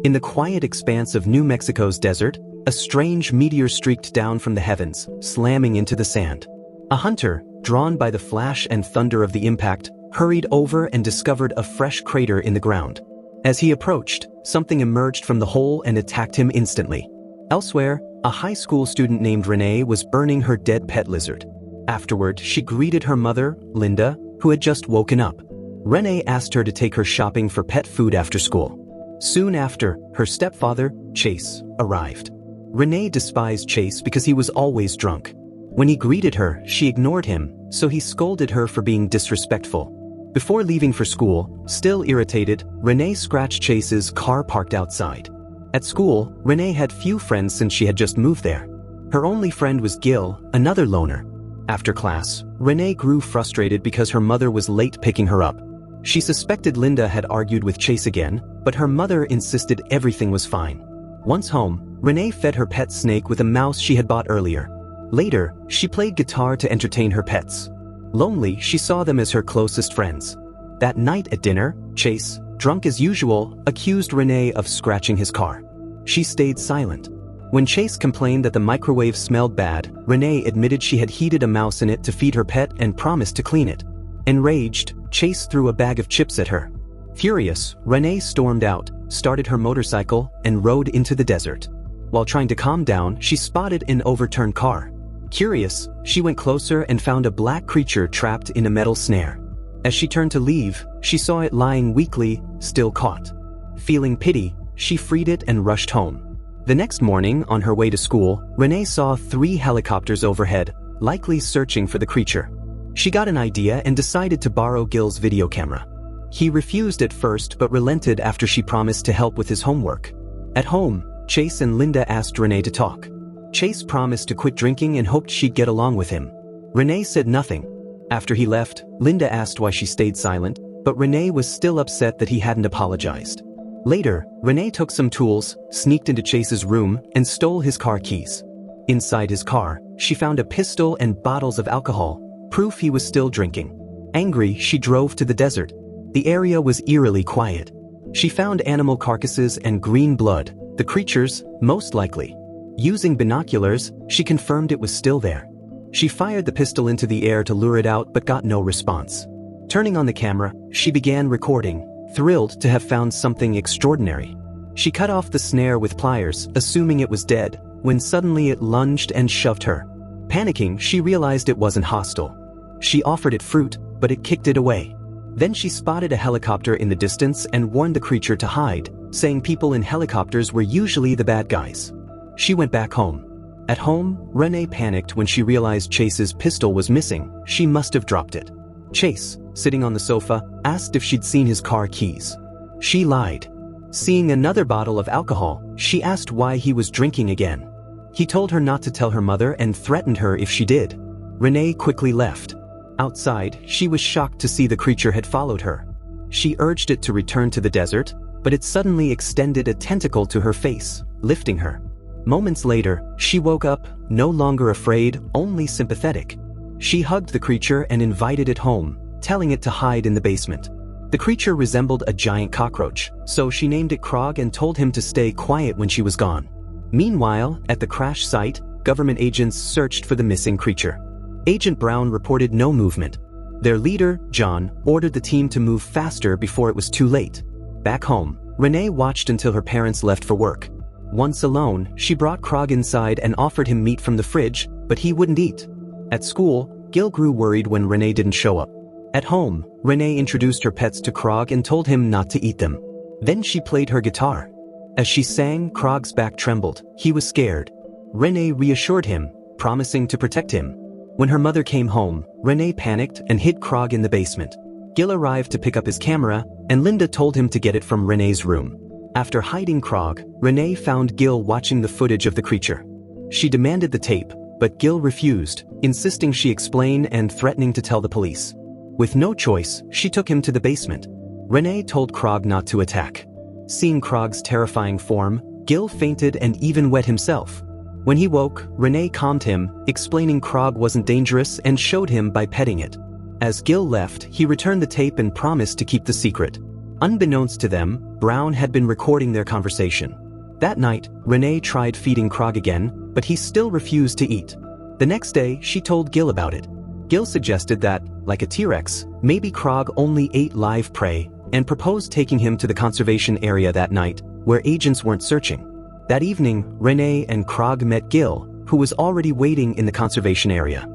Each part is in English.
In the quiet expanse of New Mexico's desert, a strange meteor streaked down from the heavens, slamming into the sand. A hunter, drawn by the flash and thunder of the impact, hurried over and discovered a fresh crater in the ground. As he approached, something emerged from the hole and attacked him instantly. Elsewhere, a high school student named Renee was burning her dead pet lizard. Afterward, she greeted her mother, Linda, who had just woken up. Renee asked her to take her shopping for pet food after school. Soon after, her stepfather, Chase, arrived. Renee despised Chase because he was always drunk. When he greeted her, she ignored him, so he scolded her for being disrespectful. Before leaving for school, still irritated, Renee scratched Chase's car parked outside. At school, Renee had few friends since she had just moved there. Her only friend was Gil, another loner. After class, Renee grew frustrated because her mother was late picking her up. She suspected Linda had argued with Chase again, but her mother insisted everything was fine. Once home, Renee fed her pet snake with a mouse she had bought earlier. Later, she played guitar to entertain her pets. Lonely, she saw them as her closest friends. That night at dinner, Chase, drunk as usual, accused Renee of scratching his car. She stayed silent. When Chase complained that the microwave smelled bad, Renee admitted she had heated a mouse in it to feed her pet and promised to clean it. Enraged, Chase threw a bag of chips at her. Furious, Renee stormed out, started her motorcycle, and rode into the desert. While trying to calm down, she spotted an overturned car. Curious, she went closer and found a black creature trapped in a metal snare. As she turned to leave, she saw it lying weakly, still caught. Feeling pity, she freed it and rushed home. The next morning, on her way to school, Renee saw 3 helicopters overhead, likely searching for the creature. She got an idea and decided to borrow Gil's video camera. He refused at first but relented after she promised to help with his homework. At home, Chase and Linda asked Renee to talk. Chase promised to quit drinking and hoped she'd get along with him. Renee said nothing. After he left, Linda asked why she stayed silent, but Renee was still upset that he hadn't apologized. Later, Renee took some tools, sneaked into Chase's room, and stole his car keys. Inside his car, she found a pistol and bottles of alcohol, proof he was still drinking. Angry, she drove to the desert. The area was eerily quiet. She found animal carcasses and green blood, the creature's, most likely. Using binoculars, she confirmed it was still there. She fired the pistol into the air to lure it out but got no response. Turning on the camera, she began recording, thrilled to have found something extraordinary. She cut off the snare with pliers, assuming it was dead, when suddenly it lunged and shoved her. Panicking, she realized it wasn't hostile. She offered it fruit, but it kicked it away. Then she spotted a helicopter in the distance and warned the creature to hide, saying people in helicopters were usually the bad guys. She went back home. At home, Renee panicked when she realized Chase's pistol was missing. She must have dropped it. Chase, sitting on the sofa, asked if she'd seen his car keys. She lied. Seeing another bottle of alcohol, she asked why he was drinking again. He told her not to tell her mother and threatened her if she did. Renee quickly left. Outside, she was shocked to see the creature had followed her. She urged it to return to the desert, but it suddenly extended a tentacle to her face, lifting her. Moments later, she woke up, no longer afraid, only sympathetic. She hugged the creature and invited it home, telling it to hide in the basement. The creature resembled a giant cockroach, so she named it Crog and told him to stay quiet when she was gone. Meanwhile, at the crash site, government agents searched for the missing creature. Agent Brown reported no movement. Their leader, John, ordered the team to move faster before it was too late. Back home, Renee watched until her parents left for work. Once alone, she brought Crog inside and offered him meat from the fridge, but he wouldn't eat. At school, Gil grew worried when Renee didn't show up. At home, Renee introduced her pets to Crog and told him not to eat them. Then she played her guitar. As she sang, Crog's back trembled. He was scared. Renee reassured him, promising to protect him. When her mother came home, Renee panicked and hid Crog in the basement. Gil arrived to pick up his camera, and Linda told him to get it from Renee's room. After hiding Crog, Renee found Gil watching the footage of the creature. She demanded the tape, but Gil refused, insisting she explain and threatening to tell the police. With no choice, she took him to the basement. Renee told Crog not to attack. Seeing Crog's terrifying form, Gil fainted and even wet himself. When he woke, Renee calmed him, explaining Crog wasn't dangerous and showed him by petting it. As Gil left, he returned the tape and promised to keep the secret. Unbeknownst to them, Brown had been recording their conversation. That night, Renee tried feeding Crog again, but he still refused to eat. The next day, she told Gil about it. Gil suggested that, like a T-Rex, maybe Crog only ate live prey, and proposed taking him to the conservation area that night, where agents weren't searching. That evening, Renee and Crog met Gil, who was already waiting in the conservation area.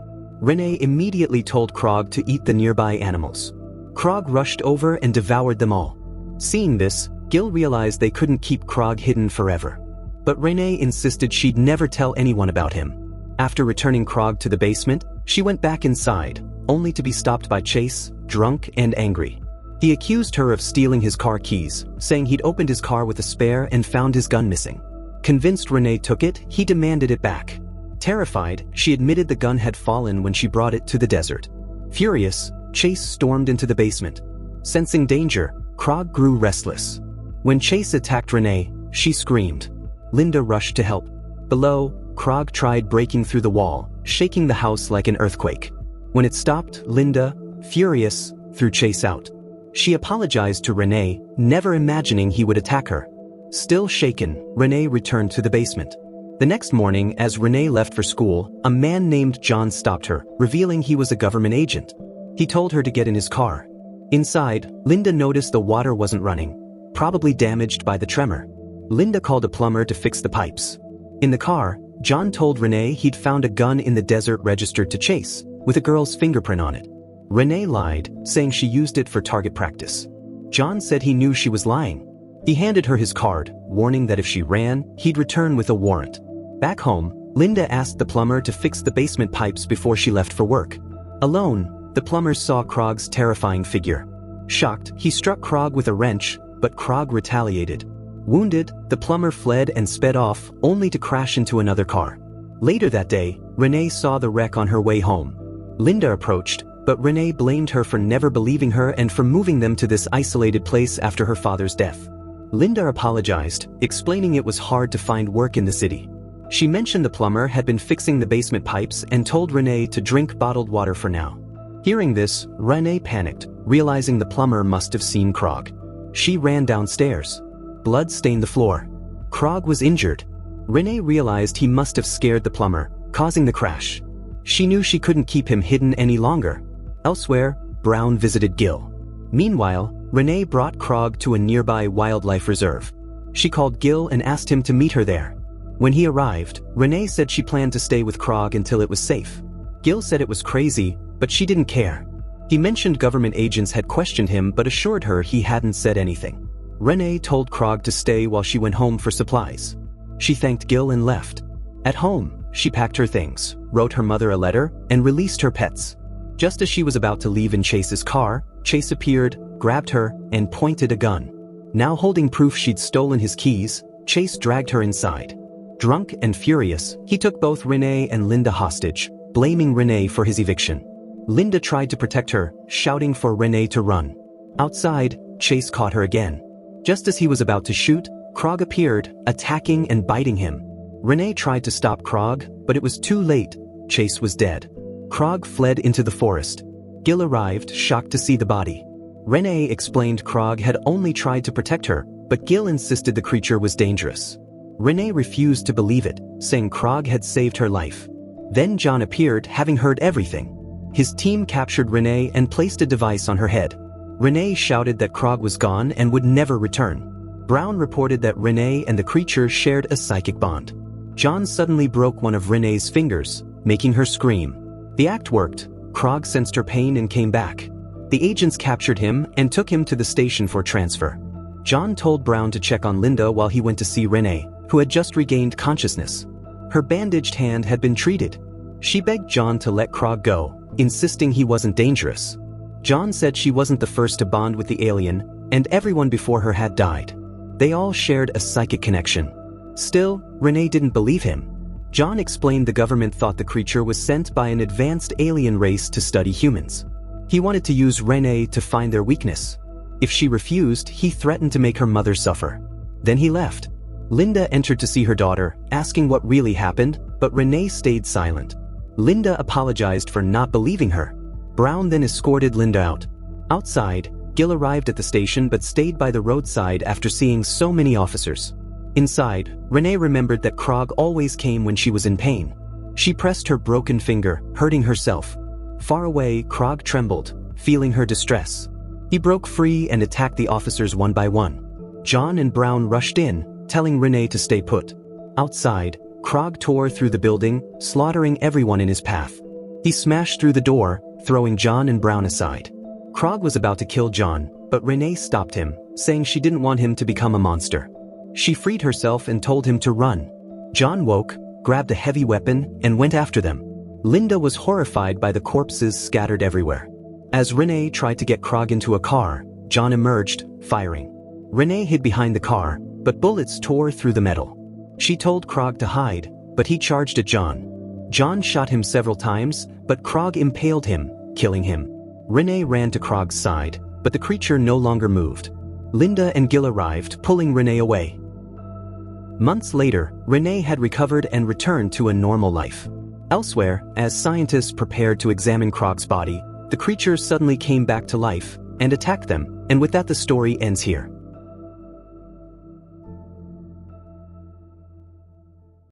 Renee immediately told Crog to eat the nearby animals. Crog rushed over and devoured them all. Seeing this, Gil realized they couldn't keep Crog hidden forever. But Renee insisted she'd never tell anyone about him. After returning Crog to the basement, she went back inside, only to be stopped by Chase, drunk and angry. He accused her of stealing his car keys, saying he'd opened his car with a spare and found his gun missing. Convinced Renee took it, he demanded it back. Terrified, she admitted the gun had fallen when she brought it to the desert. Furious, Chase stormed into the basement. Sensing danger, Crog grew restless. When Chase attacked Renee, she screamed. Linda rushed to help. Below, Crog tried breaking through the wall, shaking the house like an earthquake. When it stopped, Linda, furious, threw Chase out. She apologized to Renee, never imagining he would attack her. Still shaken, Renee returned to the basement. The next morning, as Renee left for school, a man named John stopped her, revealing he was a government agent. He told her to get in his car. Inside, Linda noticed the water wasn't running, probably damaged by the tremor. Linda called a plumber to fix the pipes. In the car, John told Renee he'd found a gun in the desert registered to Chase, with a girl's fingerprint on it. Renee lied, saying she used it for target practice. John said he knew she was lying. He handed her his card, warning that if she ran, he'd return with a warrant. Back home, Linda asked the plumber to fix the basement pipes before she left for work. Alone, the plumber saw Crog's terrifying figure. Shocked, he struck Crog with a wrench, but Crog retaliated. Wounded, the plumber fled and sped off, only to crash into another car. Later that day, Renee saw the wreck on her way home. Linda approached, but Renee blamed her for never believing her and for moving them to this isolated place after her father's death. Linda apologized, explaining it was hard to find work in the city. She mentioned the plumber had been fixing the basement pipes and told Renee to drink bottled water for now. Hearing this, Renee panicked, realizing the plumber must have seen Crog. She ran downstairs. Blood stained the floor. Crog was injured. Renee realized he must have scared the plumber, causing the crash. She knew she couldn't keep him hidden any longer. Elsewhere, Brown visited Gil. Meanwhile, Renee brought Crog to a nearby wildlife reserve. She called Gil and asked him to meet her there. When he arrived, Renee said she planned to stay with Crog until it was safe. Gil said it was crazy, but she didn't care. He mentioned government agents had questioned him but assured her he hadn't said anything. Renee told Crog to stay while she went home for supplies. She thanked Gil and left. At home, she packed her things, wrote her mother a letter, and released her pets. Just as she was about to leave in Chase's car, Chase appeared, grabbed her, and pointed a gun. Now holding proof she'd stolen his keys, Chase dragged her inside. Drunk and furious, he took both Renee and Linda hostage, blaming Renee for his eviction. Linda tried to protect her, shouting for Renee to run. Outside, Chase caught her again. Just as he was about to shoot, Crog appeared, attacking and biting him. Renee tried to stop Crog, but it was too late. Chase was dead. Crog fled into the forest. Gil arrived, shocked to see the body. Renee explained Crog had only tried to protect her, but Gil insisted the creature was dangerous. Renee refused to believe it, saying Crog had saved her life. Then John appeared, having heard everything. His team captured Renee and placed a device on her head. Renee shouted that Crog was gone and would never return. Brown reported that Renee and the creature shared a psychic bond. John suddenly broke one of Renee's fingers, making her scream. The act worked. Crog sensed her pain and came back. The agents captured him and took him to the station for transfer. John told Brown to check on Linda while he went to see Renee, who had just regained consciousness. Her bandaged hand had been treated. She begged John to let Crog go, insisting he wasn't dangerous. John said she wasn't the first to bond with the alien, and everyone before her had died. They all shared a psychic connection. Still, Renee didn't believe him. John explained the government thought the creature was sent by an advanced alien race to study humans. He wanted to use Renee to find their weakness. If she refused, he threatened to make her mother suffer. Then he left. Linda entered to see her daughter, asking what really happened, but Renee stayed silent. Linda apologized for not believing her. Brown then escorted Linda out. Outside, Gil arrived at the station but stayed by the roadside after seeing so many officers. Inside, Renee remembered that Crog always came when she was in pain. She pressed her broken finger, hurting herself. Far away, Crog trembled, feeling her distress. He broke free and attacked the officers one by one. John and Brown rushed in, telling Renee to stay put. Outside, Crog tore through the building, slaughtering everyone in his path. He smashed through the door, throwing John and Brown aside. Crog was about to kill John, but Renee stopped him, saying she didn't want him to become a monster. She freed herself and told him to run. John woke, grabbed a heavy weapon, and went after them. Linda was horrified by the corpses scattered everywhere. As Renee tried to get Crog into a car, John emerged, firing. Renee hid behind the car, but bullets tore through the metal. She told Crog to hide, but he charged at John. John shot him several times, but Crog impaled him, killing him. Renee ran to Crog's side, but the creature no longer moved. Linda and Gil arrived, pulling Renee away. Months later, Renee had recovered and returned to a normal life. Elsewhere, as scientists prepared to examine Crog's body, the creature suddenly came back to life and attacked them, and with that the story ends here.